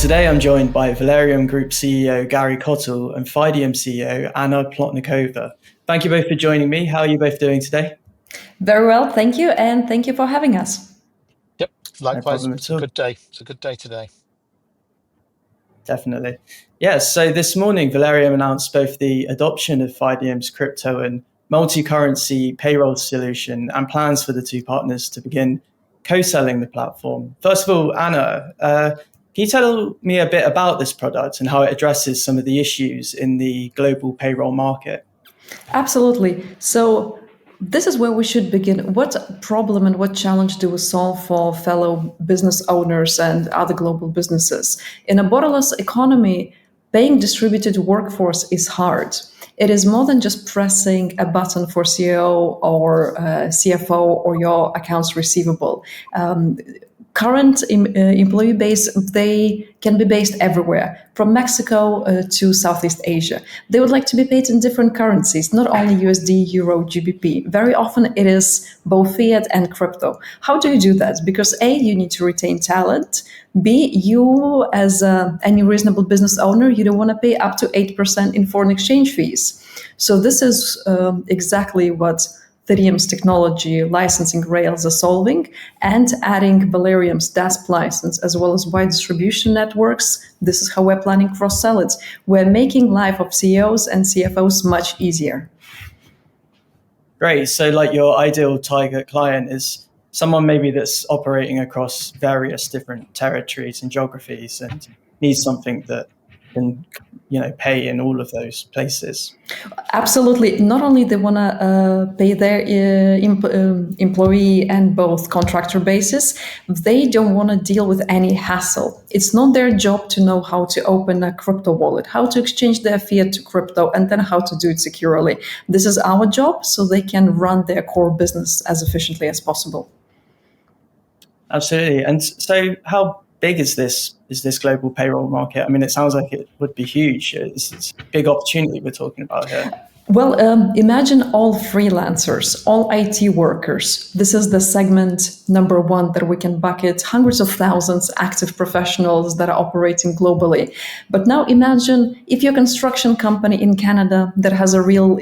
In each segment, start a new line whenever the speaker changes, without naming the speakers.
today I'm joined by Valereum Group CEO Gary Cottle and Fideum CEO Anna Plotnikova. Thank you both for joining me. How are you both doing today?
Very well, thank you, and thank you for having us.
Yep, likewise.
No problem
It's a good day. It's a good day today.
Definitely. Yes, so this morning Valereum announced both the adoption of Fideum's crypto and multi-currency payroll solution and plans for the two partners to begin co-selling the platform. First of all, Anna, can you tell me a bit about this product and how it addresses some of the issues in the global payroll market?
Absolutely. So this is where we should begin. What problem and what challenge do we solve for fellow business owners and other global businesses? In a borderless economy, paying distributed workforce is hard. It is more than just pressing a button for CEO or CFO or your accounts receivable. Current employee base, they can be based everywhere, from Mexico to Southeast Asia. They would like to be paid in different currencies, not only USD, Euro, GBP. Very often it is both fiat and crypto. How do you do that? Because A, you need to retain talent. B, you as any reasonable business owner, you don't want to pay up to 8% in foreign exchange fees. So this is exactly what Fideum's technology licensing rails are solving, and adding Valereum's DASP license as well as wide distribution networks. This is how we're planning cross-sell it. We're making life of CEOs and CFOs much easier.
Great. So like your ideal target client is someone maybe that's operating across various different territories and geographies and needs something that can pay in all of those places.
Absolutely. Not only they want to pay their employee and both contractor basis, they don't want to deal with any hassle. It's not their job to know how to open a crypto wallet, how to exchange their fiat to crypto, and then how to do it securely. This is our job, so they can run their core business as efficiently as possible.
Absolutely. And so how big is this global payroll market? I mean, it sounds like it would be huge. It's a big opportunity we're talking about here.
Well, imagine all freelancers, all IT workers. This is the segment number one that we can bucket hundreds of thousands active professionals that are operating globally. But now imagine if you're a construction company in Canada that has a real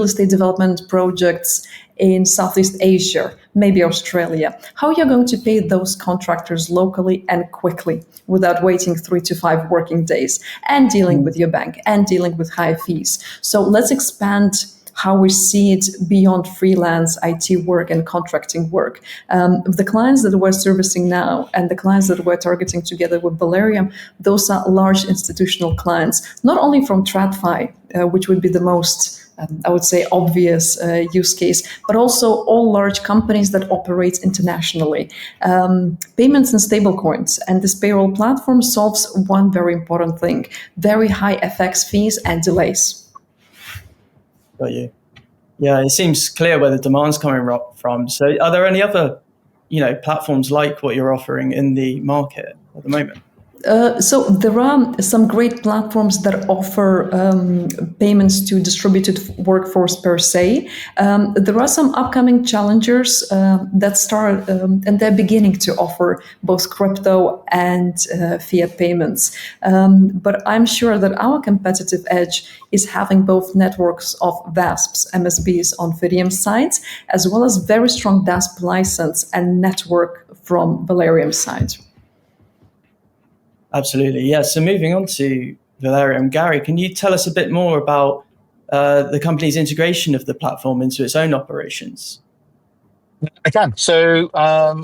estate development projects in Southeast Asia, maybe Australia. How you're going to pay those contractors locally and quickly without waiting 3 to 5 working days and dealing with your bank and dealing with high fees. So let's expand how we see it beyond freelance IT work and contracting work. The clients that we're servicing now and the clients that we're targeting together with Valereum, those are large institutional clients, not only from TradFi, which would be the most I would say obvious use case, but also all large companies that operate internationally. Payments and stablecoins. And this payroll platform solves one very important thing: very high FX fees and delays.
Got you. Yeah, it seems clear where the demand's coming from. So are there any other, platforms like what you're offering in the market at the moment?
So there are some great platforms that offer payments to distributed workforce per se. There are some upcoming challengers that start and they're beginning to offer both crypto and fiat payments. But I'm sure that our competitive edge is having both networks of VASPs, MSBs on Fideum's sides, as well as very strong DASP license and network from Valereum's side.
Absolutely. Yeah. So moving on to Valereum, Gary, can you tell us a bit more about the company's integration of the platform into its own operations?
I can. So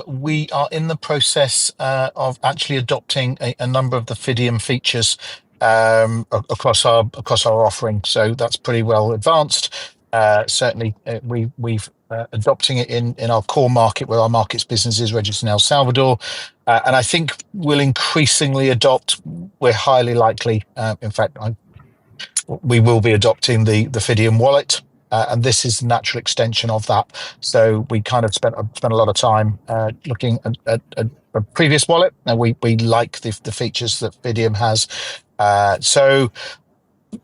we are in the process of actually adopting a number of the Fideum features across our offering. So that's pretty well advanced. Certainly, we've adopting it in our core market where our markets business is registered in El Salvador. And I think we'll increasingly adopt, we're highly likely, in fact, we will be adopting the Fideum wallet. And this is the natural extension of that. So we kind of spent a lot of time looking at a previous wallet, and we like the features that Fideum has. So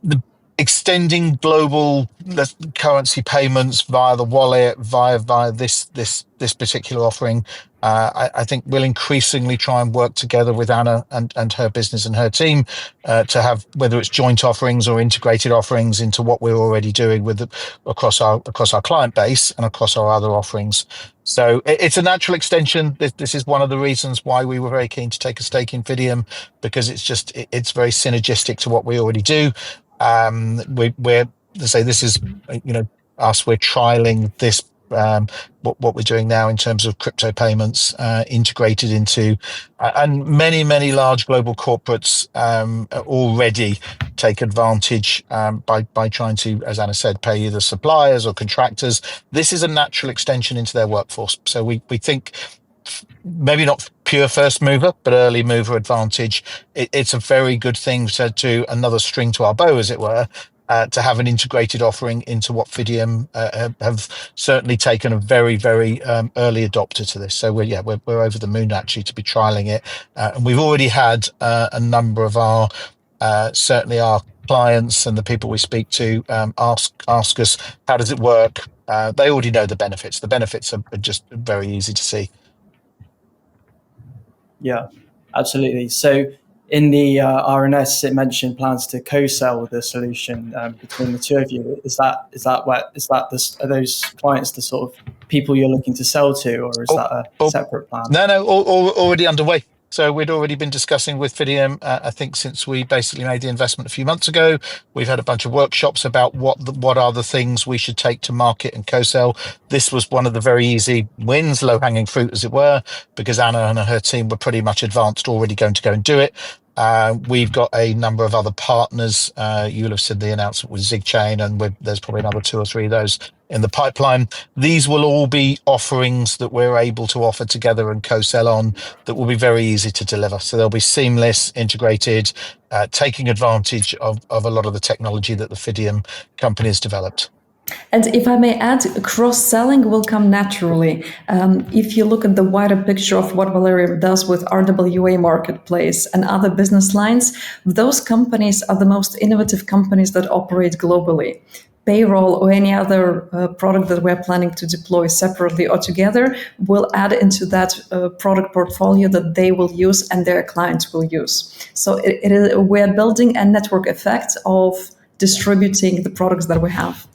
the extending global currency payments via the wallet, via this particular offering, I think we'll increasingly try and work together with Anna and her business and her team to have, whether it's joint offerings or integrated offerings into what we're already doing across our client base and across our other offerings. So it's a natural extension. This is one of the reasons why we were very keen to take a stake in Fideum, because it's very synergistic to what we already do. We're to say this is, us. We're trialing this. What we're doing now in terms of crypto payments integrated into, and many large global corporates already take advantage by trying to, as Anna said, pay either suppliers or contractors. This is a natural extension into their workforce. So we think maybe not pure first mover, but early mover advantage. It's a very good thing to another string to our bow, as it were. To have an integrated offering into what Fideum have certainly taken a very early adopter to this. So we're over the moon actually to be trialing it, and we've already had a number of our certainly our clients and the people we speak to ask us, how does it work? They already know the benefits. The benefits are just very easy to see.
Yeah, absolutely. So in the RNS, it mentioned plans to co-sell the solution between the two of you. Are those clients the sort of people you're looking to sell to, or is that a separate plan?
No, already underway. So we'd already been discussing with Fideum, I think, since we basically made the investment a few months ago. We've had a bunch of workshops about what are the things we should take to market and co-sell. This was one of the very easy wins, low-hanging fruit, as it were, because Anna and her team were pretty much advanced, already going to go and do it. We've got a number of other partners. You'll have seen the announcement with ZigChain, and there's probably another 2 or 3 of those in the pipeline. These will all be offerings that we're able to offer together and co-sell on that will be very easy to deliver. So they'll be seamless, integrated, taking advantage of a lot of the technology that the Fideum company has developed.
And if I may add, cross-selling will come naturally. If you look at the wider picture of what Valereum does with RWA Marketplace and other business lines, those companies are the most innovative companies that operate globally. Payroll or any other product that we're planning to deploy separately or together will add into that product portfolio that they will use and their clients will use. So we're building a network effect of distributing the products that we have.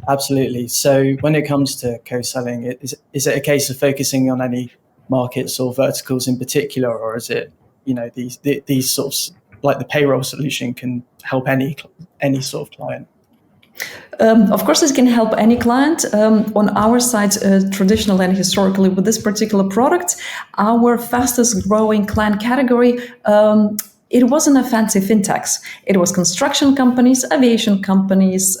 Absolutely. So when it comes to co-selling, is it a case of focusing on any markets or verticals in particular, or is it, these sorts, like the payroll solution can help any sort of client?
Of course, it can help any client. On our side, traditionally and historically, with this particular product, our fastest growing client category, it wasn't a fancy fintechs. It was construction companies, aviation companies,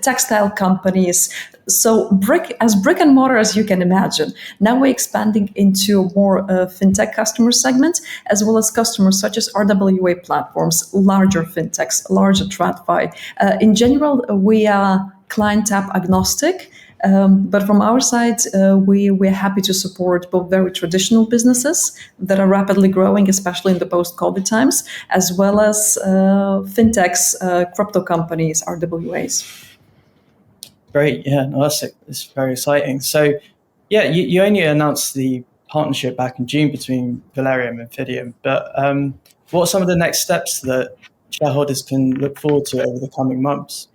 textile companies. So brick and mortar, as you can imagine. Now we're expanding into more fintech customer segment, as well as customers such as RWA platforms, larger fintechs, larger TradFi. In general, we are client type agnostic. But from our side, we're happy to support both very traditional businesses that are rapidly growing, especially in the post-COVID times, as well as fintechs, crypto companies, RWAs.
Great. Yeah, no, that's very exciting. So, yeah, you only announced the partnership back in June between Valereum and Fideum, but what are some of the next steps that shareholders can look forward to over the coming months?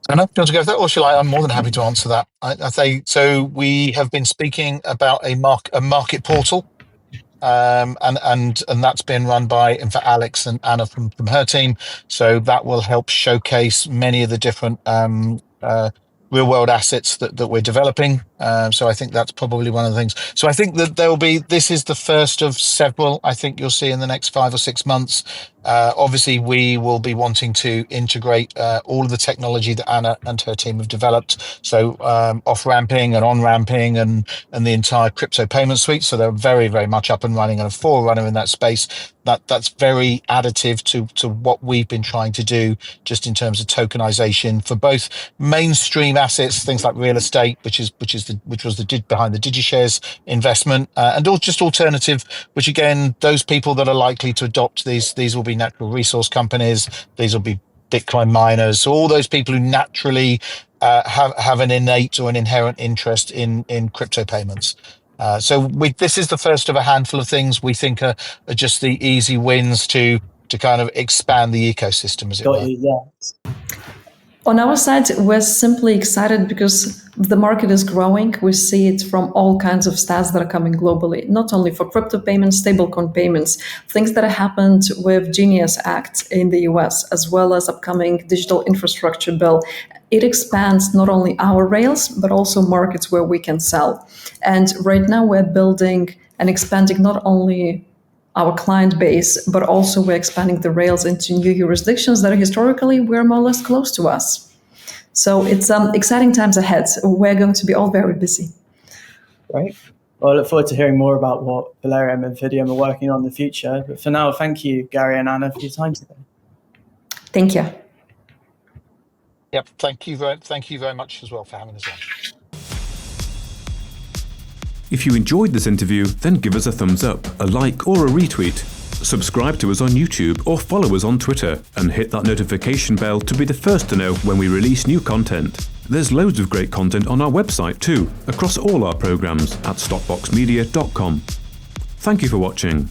Anna, do you want to go with that, or shall I? I'm more than happy to answer that. I say so. We have been speaking about a market portal, and that's been run by, in fact, Alex and Anna from her team. So that will help showcase many of the different real world assets that we're developing. So I think that's probably one of the things. So I think that this is the first of several I think you'll see in the next 5 or 6 months. Obviously, we will be wanting to integrate all of the technology that Anna and her team have developed. So off-ramping and on-ramping and the entire crypto payment suite. So they're very much up and running and a forerunner in that space. That's very additive to what we've been trying to do just in terms of tokenization for both mainstream assets, things like real estate, which was behind the DigiShares investment, and just alternative, which again, those people that are likely to adopt these will be natural resource companies. These will be Bitcoin miners, all those people who naturally have an innate or an inherent interest in crypto payments. So this is the first of a handful of things we think are just the easy wins to kind of expand the ecosystem, as it
Got
were.
you, yeah.
On our side, we're simply excited because the market is growing. We see it from all kinds of stats that are coming globally, not only for crypto payments, stablecoin payments, things that happened with Genius Act in the US, as well as upcoming digital infrastructure bill. It expands not only our rails, but also markets where we can sell. And right now we're building and expanding not only our client base, but also we're expanding the rails into new jurisdictions that historically were more or less close to us. So it's exciting times ahead. We're going to be all very busy.
Great. Well, I look forward to hearing more about what Valereum and Fideum are working on in the future. But for now, thank you, Gary and Anna, for your time today.
Thank you.
Yep. Thank you very much as well for having us on.
If you enjoyed this interview, then give us a thumbs up, a like or a retweet. Subscribe to us on YouTube or follow us on Twitter and hit that notification bell to be the first to know when we release new content. There's loads of great content on our website too, across all our programs at stockboxmedia.com. Thank you for watching.